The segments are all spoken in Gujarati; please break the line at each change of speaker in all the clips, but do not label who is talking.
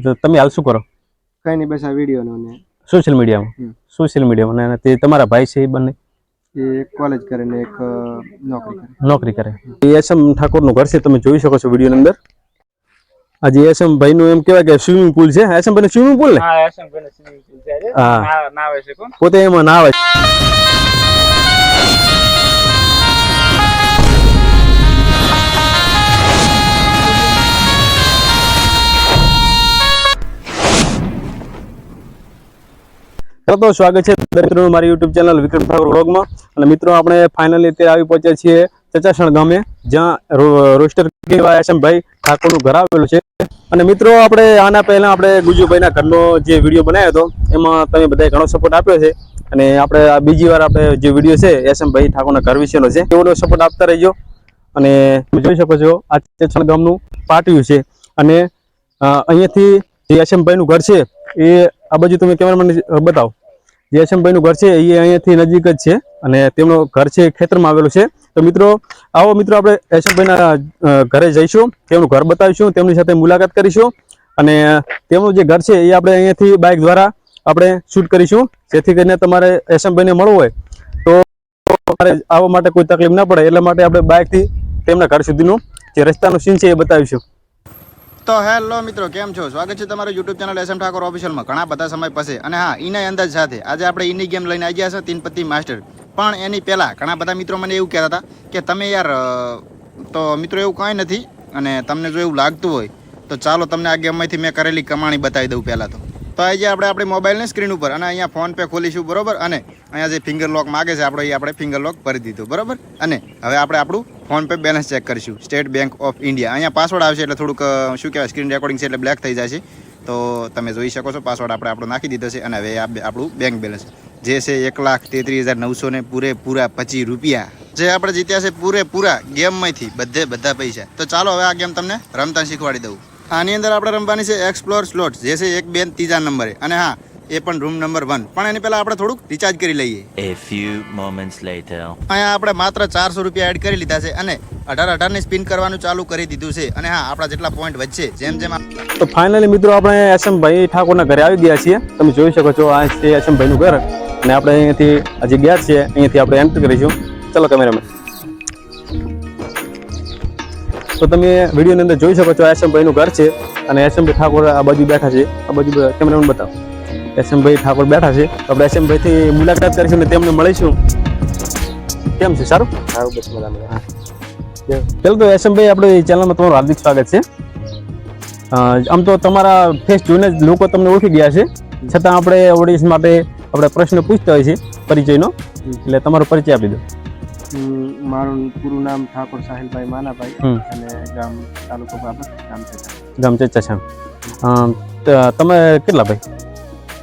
તો તમે હાલ શું કરો?
કઈ નહીં, બસ આ વિડીયો ને
સોશિયલ મીડિયામાં અને તે તમારા ભાઈ છે એ બંને
એક કોલેજ કરે ને એક
નોકરી કરે. એસએમ ઠાકોરનું ઘર છે, તમે જોઈ શકો છો વિડીયોની અંદર. આજે એસએમ ભાઈનું એમ કહેવાય કે સ્વિમિંગ પુલ છે. એસએમ ભાઈનું સ્વિમિંગ પુલ ને?
હા, એસએમ ભાઈનું સ્વિમિંગ પુલ છે.
હા,
નાવે છે કોણ?
પોતે એમાં નાવે છે. તો સ્વાગત છે મિત્રોનું મારી યુટ્યુબ ચેનલ વિક્રમ ઠાકોર વ્લોગમાં. અને મિત્રો આપણે ફાઇનલી અત્યારે આવી પહોંચ્યા છીએ ચચાસણ ગામે, જ્યાં રોસ્ટર કેવા એસએમ ભાઈ ઠાકોરનું ઘર આવેલું છે. અને મિત્રો આપણે આના પહેલા આપણે ગુજુભાઈના ઘરનો જે વિડીયો બનાવ્યો હતો એમાં તમે બધાએ ઘણો સપોર્ટ આપ્યો છે. અને આપણે આ બીજી વાર આપણે જે વિડીયો છે એસએમ ભાઈ ઠાકોરના ઘર વિશેનો છે, એવો સપોર્ટ આપતા રહેજો. અને તમે જોઈ શકો છો આ ચચાસણ ગામનું પાટિયું છે. અને અહીંયાથી જે એસએમ ભાઈનું ઘર છે એ આ બાજુ તમે કેમેરામેન બતાવો. જે એસએમ ભાઈનું ઘર છે એ અહીંયાથી નજીક જ છે અને તેમનું ઘર છે ખેતરમાં આવેલું છે. તો મિત્રો આવો મિત્રો આપણે એસએમ ભાઈના ઘરે જઈશું, તેમનું ઘર બતાવીશું, તેમની સાથે મુલાકાત કરીશું. અને તેમનું જે ઘર છે એ આપણે અહીંયાથી બાઇક દ્વારા આપણે શૂટ કરીશું, જેથી કરીને તમારે એસએમ ભાઈને મળવું હોય તો તમારે આવવા માટે કોઈ તકલીફ ના પડે. એટલા માટે આપણે બાઇકથી તેમના ઘર સુધીનું જે રસ્તાનું સીન છે એ બતાવીશું.
તો હેલો મિત્રો, કેમ છો? સ્વાગત છે તમારું યુટ્યુબ ચેનલ એસએમ ઠાકોર ઓફિશિયલમાં ઘણા બધા સમય પછી. અને હા, એના અંદાજ સાથે આજે આપણે એની ગેમ લઈને આવી ગયા છે, તીન પત્તી માસ્ટર. પણ એની પહેલાં ઘણા બધા મિત્રો મને એવું કહેતા હતા કે તમે યાર, તો મિત્રો એવું કાંઈ નથી, અને તમને જો એવું લાગતું હોય તો ચાલો તમને આ ગેમમાંથી મેં કરેલી કમાણી બતાવી દઉં. પહેલાં તો આજે આપણે આપણી મોબાઈલની સ્ક્રીન ઉપર અને અહીંયા ફોન પે ખોલીશું, બરોબર. અને અહીંયા જે ફિંગર લોક માગે છે આપણો, એ આપણે ફિંગર લોક ભરી દીધું, બરોબર. અને હવે આપણે આપણું ફોન પે બેલેન્સ ચેક કરીશું. સ્ટેટ બેંક ઓફ ઇન્ડિયા અહીંયા પાસવર્ડ આવશે એટલે થોડુંક શું કહેવાય, સ્ક્રીન રેકોર્ડિંગ છે એટલે બ્લેક થઈ જાય છે. તો તમે જોઈ શકો છો પાસવર્ડ આપણે આપણો નાખી દીધો છે. અને હવે આપણું બેંક બેલેન્સ જે છે 1,33,900 પૂરેપૂરા 25 રૂપિયા જે આપણે જીત્યા છે પૂરેપૂરા ગેમમાંથી બધા પૈસા. તો ચાલો હવે આ ગેમ તમને રમતા શીખવાડી દઉં. આની અંદર આપણે રમવાની છે એક્સપ્લોર સ્લોટ, જે છે 1, 2, 3 નંબરે. અને હા, એ પણ રૂમ નંબર 1. પણ એની પહેલા આપણે થોડુંક રિચાર્જ કરી લઈએ.
A few moments later.
અહીંયા આપણે માત્ર 400 રૂપિયા એડ કરી લીધા છે અને 18 ની સ્પિન કરવાનું ચાલુ કરી દીધું છે. અને હા, આપણા જેટલા પોઈન્ટ વધશે જેમ જેમ.
તો ફાઇનલી મિત્રો આપણે એસએમ ભાઈ ઠાકોરના ઘરે આવી ગયા છીએ. તમે જોઈ શકો છો આ છે એસએમ ભાઈનું ઘર. અને આપણે અહીંયાથી હજી ગયા છીએ, અહીંયાથી આપણે એન્ટર કરીશું. ચલો કેમેરામેન. તો તમે વિડીયોની અંદર જોઈ શકો છો એસએમ ભાઈનું ઘર છે. અને એસએમ ભાઈ ઠાકોર આ બાજુ બેઠા છે. આ બાજુ કેમેરામેન બતાવો. એસએમ ભાઈ ઠાકોર બેઠા છે. તો આપણે એસએમ ભાઈથી મુલાકાત કરીશું અને તેમને મળીશું. કેમ છે? સારું સારું, બસ મજામાં. હા, ચાલો તો એસએમ ભાઈ આપણી ચેનલમાં તમારું હાર્દિક સ્વાગત છે. આમ તો તમારા ફેસ જોઈને જ લોકો તમને ઓળખી ગયા છે, છતાં આપણે ઓડિયન્સ માટે આપણે પ્રશ્ન પૂછતા હોય છે પરિચયનો, એટલે તમારો પરિચય આપી દો.
મારું પૂરું નામ ઠાકોર સાહિલભાઈ માનાભાઈ અને ગામ તાલુકો બાબર,
ગામ ચચાસણ. તમે કેટલા ભાઈ?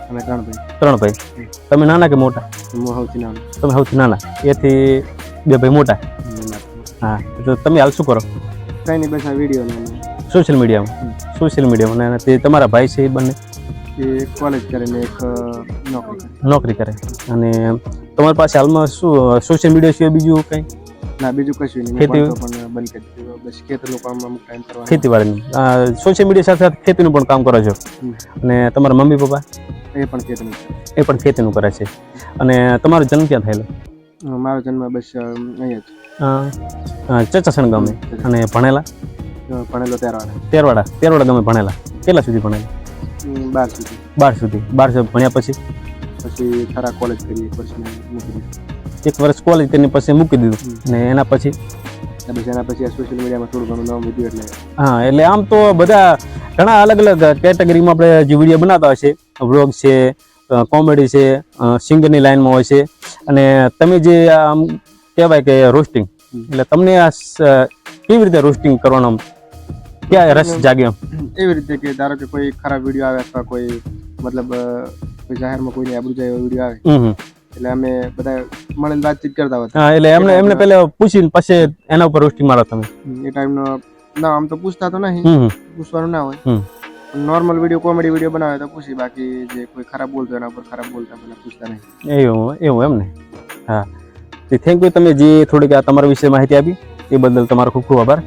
અમે 3 ભાઈ.
3 ભાઈ. તમે નાના કે મોટા?
હું સૌથી નાનો.
તમે સૌથી નાના, એથી 2 ભાઈ મોટા. હા, તો તમે હાલ શું કરો?
કઈ નહીં, બસ આ વિડીયો ને
સોશિયલ મીડિયામાં. અને તે તમારા ભાઈ છે એ બંને
એક કોલેજ કરે ને એક
નોકરી કરે. અને તમારી પાસે હાલમાં શું સોશિયલ મીડિયા સિવાય બીજું કંઈ?
ના, બીજું કશું નહીં.
ખેતી
પણ બંધ કરી દીધું. બસ ખેતરનું કામ અમુક ટાઈમ કરવાનું.
ખેતીવાડીનું સોશિયલ મીડિયા સાથે સાથે ખેતીનું પણ કામ કરો છો. અને તમારા મમ્મી પપ્પા
એ પણ ખેતીનું
કરે છે. અને તમારો જન્મ ક્યાં થયેલો?
મારો જન્મ બસ અહીંયા
જ ચચાસણ ગામે. અને ભણેલો તેરવાડા ગામે ભણેલા. કેટલા સુધી ભણેલા? 12 સુધી. 12 ભણ્યા પછી
ખરા કોલેજ કરી, પછી મૂકી દીધું.
1 વર્ષ કોલેજ કરીને પછી મૂકી દીધું. અને એના પછી
સોશિયલ મીડિયામાં થોડું ઘણું નામ વધ્યું. એટલે
હા, એટલે આમ તો બધા ઘણા અલગ અલગ કેટેગરીમાં આપણે જે વિડીયો બનાવતા હોય છે, વ્લોગ છે, કોમેડી છે, સિંગરની લાઈનમાં હોય છે. અને તમે જે આમ કહેવાય કે રોસ્ટિંગ, એટલે તમને આ કેવી રીતે રોસ્ટિંગ કરવાનો ક્યાં રસ જાગ્યો?
એવી રીતે કે ધારો કે કોઈ ખરાબ વિડીયો આવે અથવા કોઈ મતલબ કોઈ જાહેરમાં કોઈને આબરૂ જાય એવો વિડીયો આવે, એટલે અમે બધા મળીને વાતચીત કરતા હતા.
હા, એટલે એમને પહેલા પૂછીને પછી એના ઉપર રોસ્ટિંગ મારો તમે?
એ ટાઈમનો ના, આમ તો પૂછતા તો નહીં, પૂછવાનું ના હોય. નોર્મલ વિડીયો, કોમેડી વિડીયો બનાવે તો પૂછી, બાકી જે કોઈ ખરાબ બોલતો એના ઉપર ખરાબ બોલતા પેલા પૂછતા નહીં.
એવું એમ ને? હા, થેન્ક યુ. તમે જે થોડીક આ તમારા વિશે માહિતી આપી એ બદલ તમારો ખૂબ ખૂબ આભાર.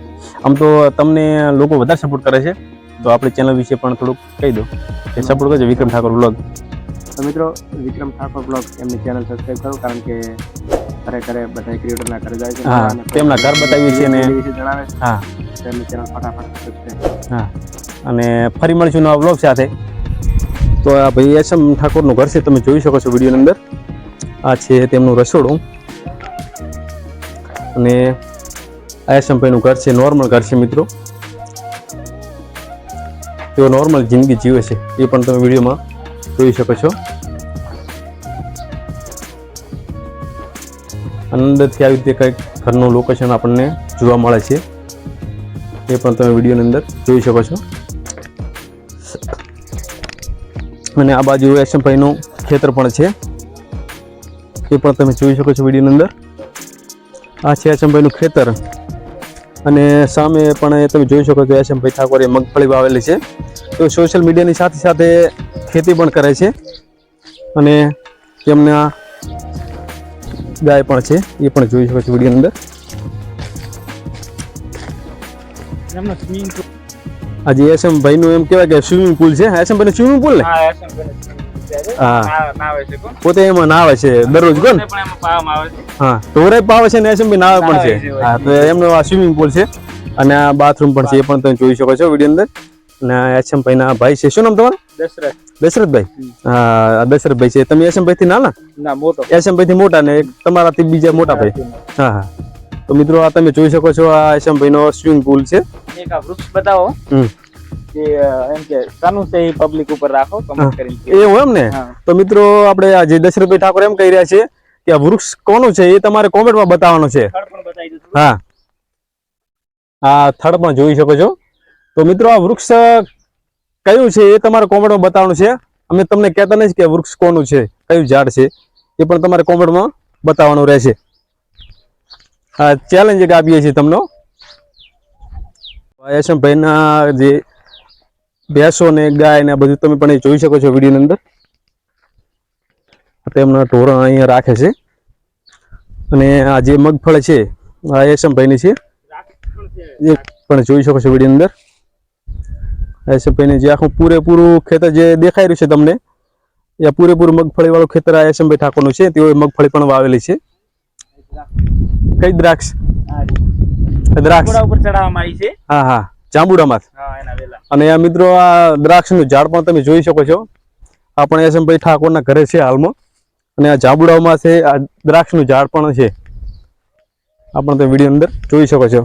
આમ તો તમને લોકો વધારે સપોર્ટ કરે છે તો આપણી ચેનલ વિશે પણ થોડુંક કહી દો એ સપોર્ટ કરજો વિક્રમ ઠાકોર બ્લોગ.
તો મિત્રો વિક્રમ ઠાકોર બ્લોગ એમની ચેનલ સબસ્ક્રાઇબ કરો, કારણ કે ખરેખર બધા ક્રિએટરના ઘરે જાય છે
હા,
અને
તેમના ઘર બતાવીએ છીએ ને
વિશે જણાવે છે.
હા
તો એમની ચેનલ ફટાફટ સબસ્ક્રાઇબ.
હા. અને ફરી મળીશું નવા બ્લોગ સાથે. તો આ ભાઈ એસએમ ઠાકોરનું ઘર છે, તમે જોઈ શકો છો વિડીયોની અંદર. આ છે તેમનું રસોડું અને આ એસએમ ભાઈનું ઘર છે, નોર્મલ ઘર છે મિત્રો. તેઓ નોર્મલ જિંદગી જીવે છે એ પણ તમે વિડીયોમાં જોઈ શકો છો. અંદરથી આવી રીતે કંઈક ઘરનું લોકેશન આપણને જોવા મળે છે, એ પણ તમે વિડીયોની અંદર જોઈ શકો છો. અને આ બાજુ એસએમભાઈનું ખેતર પણ છે, એ પણ તમે જોઈ શકો છો વિડીયોની અંદર. આ છે એસએમભાઈનું ખેતર અને સામે પણ તમે જોઈ શકો છો એસએમભાઈ ઠાકોરે મગફળી વાવેલી છે. તો સોશિયલ મીડિયાની સાથે સાથે ખેતી પણ કરે છે અને તેમના ગાય પણ છે, એ પણ જોઈ શકો છો વિડીયોની અંદર.
એમનો સ્વિમિંગ પુલ.
આજે એસએમભાઈનું એમ કહેવાય કે સ્વિમિંગ પુલ છે. એસએમભાઈનું સ્વિમિંગ પુલ ને
હા, એસએમ બને છે.
હા.
નાવે છે કોણ?
પોતે એમાં નાવે છે દરરોજ કોણ.
પણ એમાં પાવામાં આવે છે.
હા, ઢોરાય પાવે છે ને એસએમભાઈ નાવે પણ છે.
નાવે છે.
હા, તો એમનો આ સ્વિમિંગ પુલ છે અને આ બાથરૂમ પણ છે, એ પણ તમે જોઈ શકો છો વિડીયો અંદર. અને આ એસએમભાઈના ભાઈ છે, શું નામ તમારું?
દશરથ.
દશરથભાઈ. હા, આ દશરથભાઈ છે. તમે એસએમભાઈ થી નાના?
ના, મોટો.
એસએમભાઈ થી મોટા ને એક તમારાથી બીજા મોટા ભાઈ. હા હા. તો મિત્રો આ તમે જોઈ શકો છો આ એસએમભાઈનો સ્વિમિંગ પુલ છે.
એક આ વૃક્ષ બતાવો
હમ.
કે એમ કે શાનું છે એ પબ્લિક ઉપર રાખો કમેન્ટ કરીને.
એવું એમ ને?
હા.
તો મિત્રો આપણે આ જે દશરથભાઈ ઠાકોર એમ કહી રહ્યા છે કે આ વૃક્ષ કોનું છે એ તમારે કોમેન્ટમાં બતાવવાનું છે.
સ્થળ પણ બતાવી દઉં.
હા, આ થડ પણ જોઈ શકો છો. તો મિત્રો આ વૃક્ષ કયું છે એ તમારે કોમેન્ટમાં બતાવવાનું છે. અમે તમને કહેતા નથી કે વૃક્ષ કોનું છે, કયું ઝાડ છે, એ પણ તમારે કોમેન્ટમાં બતાવવાનું રહેશે. આ ચેલેન્જ એક આપીએ છીએ તમને. એસએમભાઈના જે ભેંસો ને ગાય ને બધું તમે પણ એ જોઈ શકો છો વિડીયોની અંદર. તેમના ઢોરણ અહીંયા રાખે છે અને આ જે મગફળી છે આ એસએમભાઈની છે, એ પણ જોઈ શકો છો વિડીયોની અંદર. એસએમભાઈને જે આખું પૂરેપૂરું ખેતર જે દેખાઈ રહ્યું છે તમને, એ પૂરેપૂરું મગફળી વાળું ખેતર આ એસએમભાઈ ઠાકોરનું છે. તેઓએ મગફળી પણ વાવેલી છે. કઈ દ્રાક્ષ? દ્રાક્ષ
ઘોડા ઉપર ચડાવવામાં આવી છે.
હા હા, જાંબુડામાં.
હા, એના વેલા.
અને આ મિત્રો આ દ્રાક્ષનું ઝાડ પણ તમે જોઈ શકો છો. આ પણ એસએમભાઈ ઠાકોરના ઘરે છે હાલમાં. અને આ જાંબુડામાં છે, આ દ્રાક્ષનું ઝાડ પણ છે. આ પણ તમે વિડીયો અંદર જોઈ શકો છો.